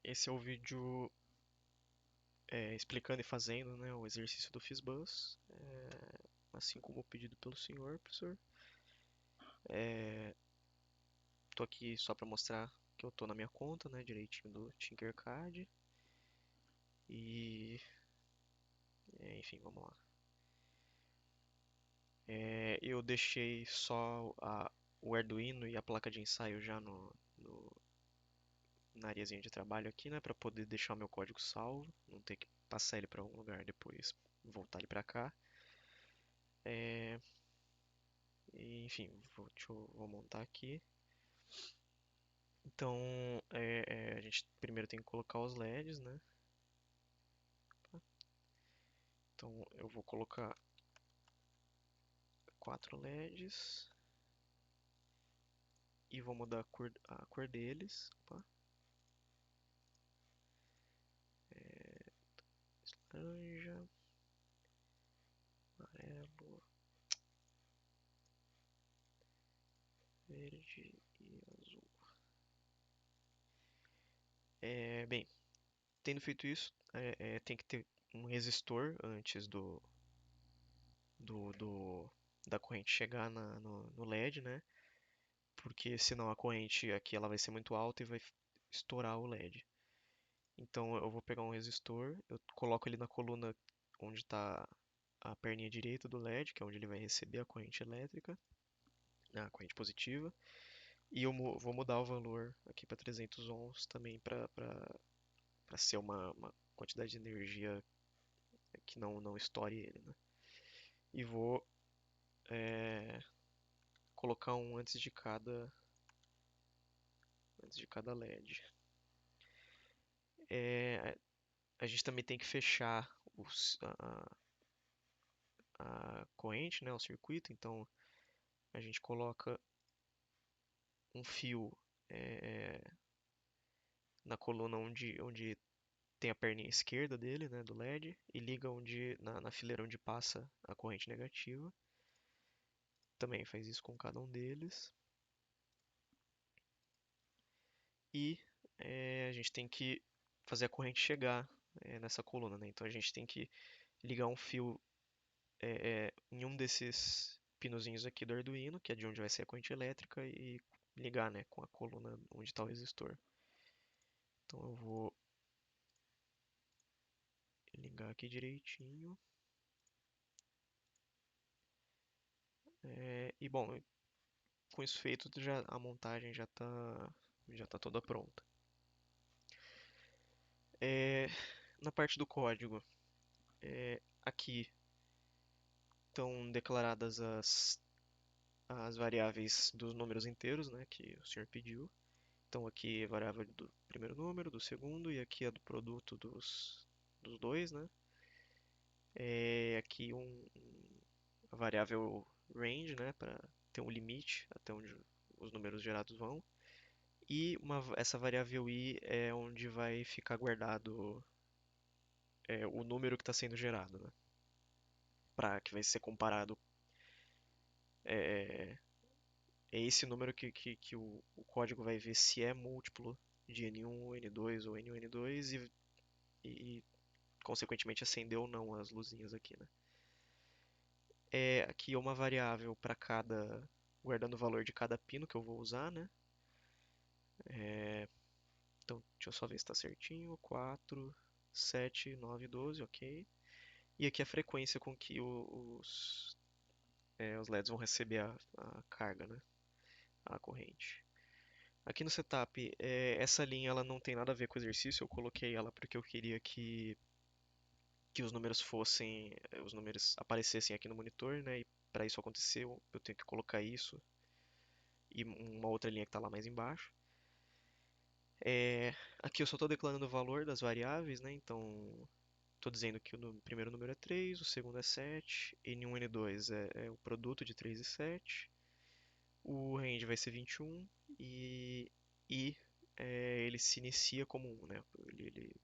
Esse é o vídeo explicando e fazendo, né, o exercício do FISBUS, assim como pedido pelo senhor, professor. Tô aqui só para mostrar que eu tô na minha conta, né, direitinho do Tinkercad. E, enfim, vamos lá. Eu deixei só o Arduino e a placa de ensaio já na areazinha de trabalho aqui, né, para poder deixar o meu código salvo, não ter que passar ele para um lugar depois, voltar ele para cá. É, Enfim, vou montar aqui. Então, a gente primeiro tem que colocar os LEDs, né? Então, eu vou colocar 4 LEDs e vou mudar a cor deles. Opa. Laranja, amarelo, verde e azul. Bem, tendo feito isso, tem que ter um resistor antes do, do- da corrente chegar no LED, né? Porque senão a corrente aqui ela vai ser muito alta e vai estourar o LED. Então eu vou pegar um resistor, eu coloco ele na coluna onde está a perninha direita do LED, que é onde ele vai receber a corrente elétrica, a corrente positiva, e eu vou mudar o valor aqui para 300 ohms também para ser uma quantidade de energia que não estoure ele, né? E vou é, colocar um antes de cada LED. É, a gente também tem que fechar a corrente, né, o circuito, então a gente coloca um fio é, na coluna onde tem a perninha esquerda dele, né, do LED, e liga na fileira onde passa a corrente negativa. Também faz isso com cada um deles. E a gente tem que fazer a corrente chegar nessa coluna, né? Então a gente tem que ligar um fio em um desses pinozinhos aqui do Arduino, que é de onde vai ser a corrente elétrica, e ligar, né, com a coluna onde está o resistor. Então eu vou ligar aqui direitinho. E bom, com isso feito, a montagem já tá toda pronta. É, Na parte do código, aqui estão declaradas as variáveis dos números inteiros, né, que o senhor pediu. Então aqui é a variável do primeiro número, do segundo, e aqui é do produto dos dois, né? Aqui a variável range, né, para ter um limite até onde os números gerados vão. E essa variável i é onde vai ficar guardado o número que está sendo gerado, né? Que vai ser comparado. É, é esse número que o código vai ver se é múltiplo de N1, N2 ou N1, N2 e consequentemente acender ou não as luzinhas aqui, né? Aqui é uma variável para guardando o valor de cada pino que eu vou usar, né? Então, deixa eu só ver se está certinho. 4, 7, 9, 12, ok. E aqui a frequência com que os LEDs vão receber a carga, né? A corrente. Aqui no setup, essa linha ela não tem nada a ver com o exercício, eu coloquei ela porque eu queria que os números aparecessem aqui no monitor, né? E para isso acontecer, eu tenho que colocar isso e uma outra linha que está lá mais embaixo. Aqui eu só estou declarando o valor das variáveis, né? Então, estou dizendo que o primeiro número é 3, o segundo é 7, N1 e N2 é o produto de 3 e 7, o range vai ser 21 e ele se inicia como 1, né?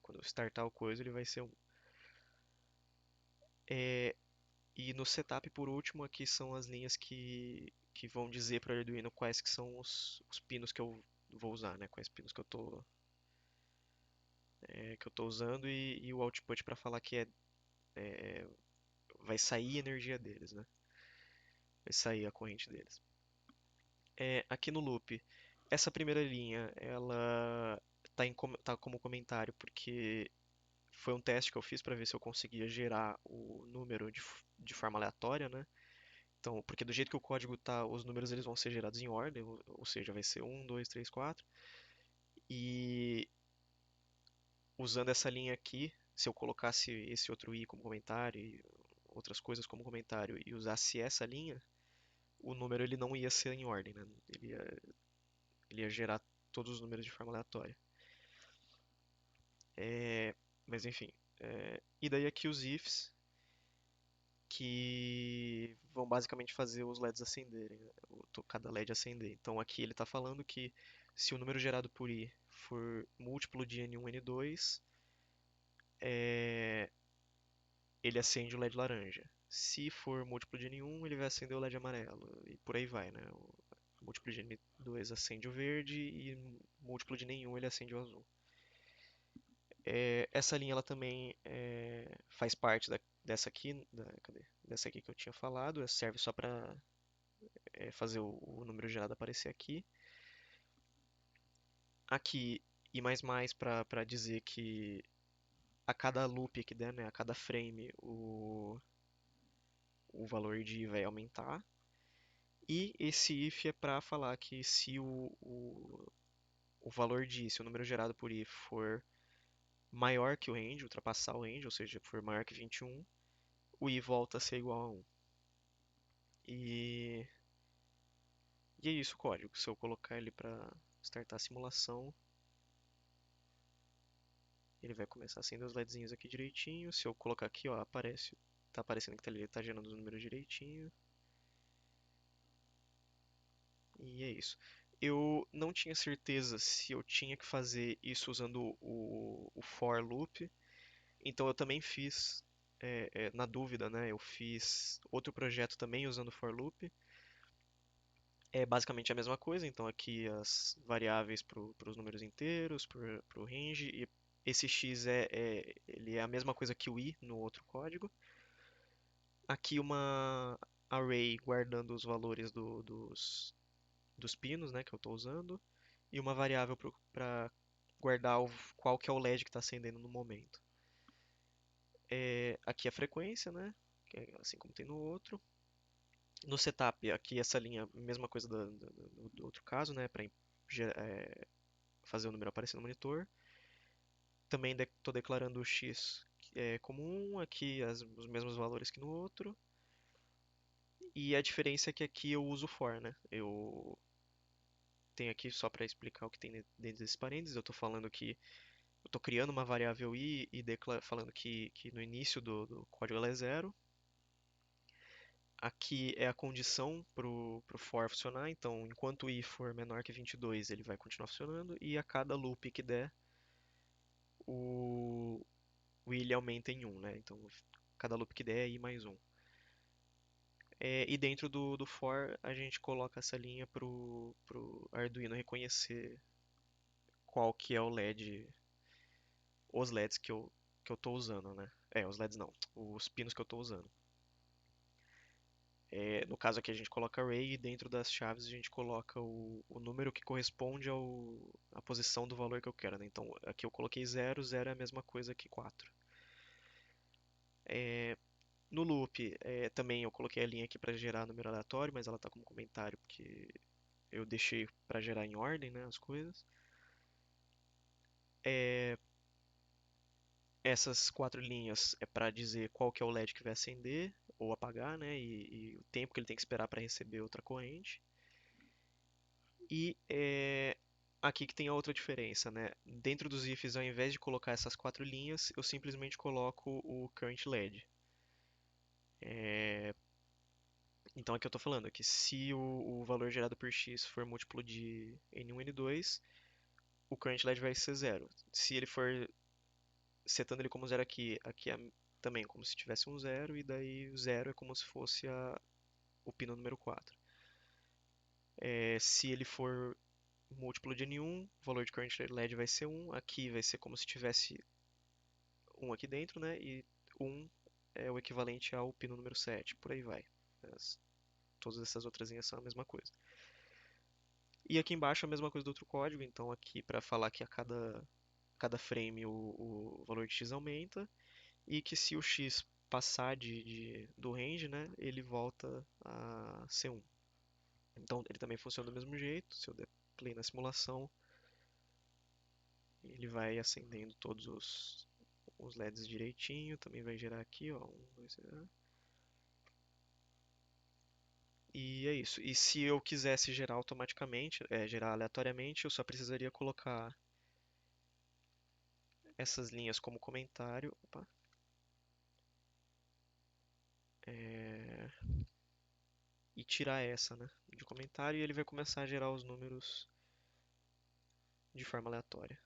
Quando eu startar o coisa, ele vai ser 1. É, e no setup, por último, aqui são as linhas que vão dizer para o Arduino quais que são os pinos que eu vou usar, né? Quais pinos que eu estou que eu estou usando e o output para falar que vai sair energia deles, né? Vai sair a corrente deles. Aqui no loop, essa primeira linha, ela tá como comentário porque foi um teste que eu fiz para ver se eu conseguia gerar o número de forma aleatória, né? Então, porque do jeito que o código tá, os números eles vão ser gerados em ordem, ou seja, vai ser um, 2, 3, 4. E usando essa linha aqui, se eu colocasse esse outro i como comentário e outras coisas como comentário e usasse essa linha, o número ele não ia ser em ordem, né? Ele ia gerar todos os números de forma aleatória. Mas enfim. E daí aqui os ifs, que vão basicamente fazer os LEDs acenderem, né? Cada LED acender. Então aqui ele está falando que se o número gerado por i for múltiplo de N1, N2, é, ele acende o LED laranja. Se for múltiplo de N1, ele vai acender o LED amarelo. E por aí vai, né? O múltiplo de N2 acende o verde e múltiplo de nenhum ele acende o azul. Essa linha ela também faz parte dessa aqui, cadê? Dessa aqui que eu tinha falado. Serve só para fazer o número gerado aparecer aqui. Aqui e mais para dizer que a cada loop que der, né, a cada frame, o valor de i vai aumentar. E esse if é para falar que se o valor de i, se o número gerado por i for maior que o range, ultrapassar o range, ou seja, for maior que 21, o i volta a ser igual a 1. E, e é isso o código. Se eu colocar ele para startar a simulação, ele vai começar a acender os LEDzinhos aqui direitinho. Se eu colocar aqui, ó, tá aparecendo que ele tá gerando os números direitinho. E é isso. Eu não tinha certeza se eu tinha que fazer isso usando o for loop, então eu também fiz, na dúvida, né? Eu fiz outro projeto também usando for loop. É basicamente a mesma coisa, então aqui as variáveis para os números inteiros, para o range, e esse x ele é a mesma coisa que o i no outro código. Aqui uma array guardando os valores dos pinos, né, que eu estou usando, e uma variável para guardar qual que é o LED que está acendendo no momento. Aqui a frequência, né, que é assim como tem no outro. No setup, aqui essa linha, mesma coisa do outro caso, né, para fazer o número aparecer no monitor. Também estou declarando o x comum, aqui os mesmos valores que no outro. E a diferença é que aqui eu uso for, né? Eu tenho aqui só para explicar o que tem dentro desses parênteses. Eu estou falando que eu estou criando uma variável i e falando que no início do código ela é zero. Aqui é a condição para o for funcionar, então enquanto i for menor que 22, ele vai continuar funcionando, e a cada loop que der, o, o i ele aumenta em 1, né? Então cada loop que der é i mais 1. E dentro do for a gente coloca essa linha para o Arduino reconhecer qual que é o LED, os LEDs que eu estou usando, né? Os LEDs não, os pinos que eu estou usando. No caso aqui a gente coloca array e dentro das chaves a gente coloca o número que corresponde à posição do valor que eu quero, né? Então aqui eu coloquei 0, 0 é a mesma coisa que 4. No loop também eu coloquei a linha aqui para gerar número aleatório, mas ela está como comentário porque eu deixei para gerar em ordem, né, as coisas. É, Essas quatro linhas é para dizer qual que é o LED que vai acender ou apagar, né, e o tempo que ele tem que esperar para receber outra corrente. E aqui que tem a outra diferença, né? Dentro dos ifs, ao invés de colocar essas quatro linhas, eu simplesmente coloco o current LED. É, Então aqui eu estou falando que se o valor gerado por x for múltiplo de n1, n2, o current LED vai ser zero. Se ele for setando ele como zero aqui, aqui é também como se tivesse um zero, e daí o zero é como se fosse o pino número 4. Se ele for múltiplo de N1, o valor de current LED vai ser 1, aqui vai ser como se tivesse 1 aqui dentro, né? E 1 é o equivalente ao pino número 7, por aí vai. As- Todas essas outras linhas são a mesma coisa. E aqui embaixo a mesma coisa do outro código, então aqui para falar que a cada frame o valor de x aumenta, e que se o x passar do range, né, ele volta a ser 1. Então ele também funciona do mesmo jeito, se eu der play na simulação, ele vai acendendo todos os LEDs direitinho, também vai gerar aqui, ó, 1, 2, 3. E é isso. E se eu quisesse gerar automaticamente, gerar aleatoriamente, eu só precisaria colocar essas linhas como comentário. Opa, é, e tirar essa, né, de comentário, e ele vai começar a gerar os números de forma aleatória.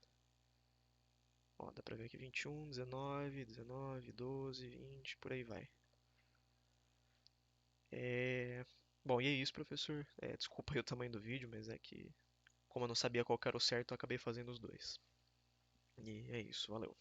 Ó, dá pra ver aqui 21, 19, 19, 12, 20, por aí vai. É... Bom, e é isso, professor. Desculpa aí o tamanho do vídeo, mas é que, como eu não sabia qual que era o certo, eu acabei fazendo os dois. E é isso, valeu.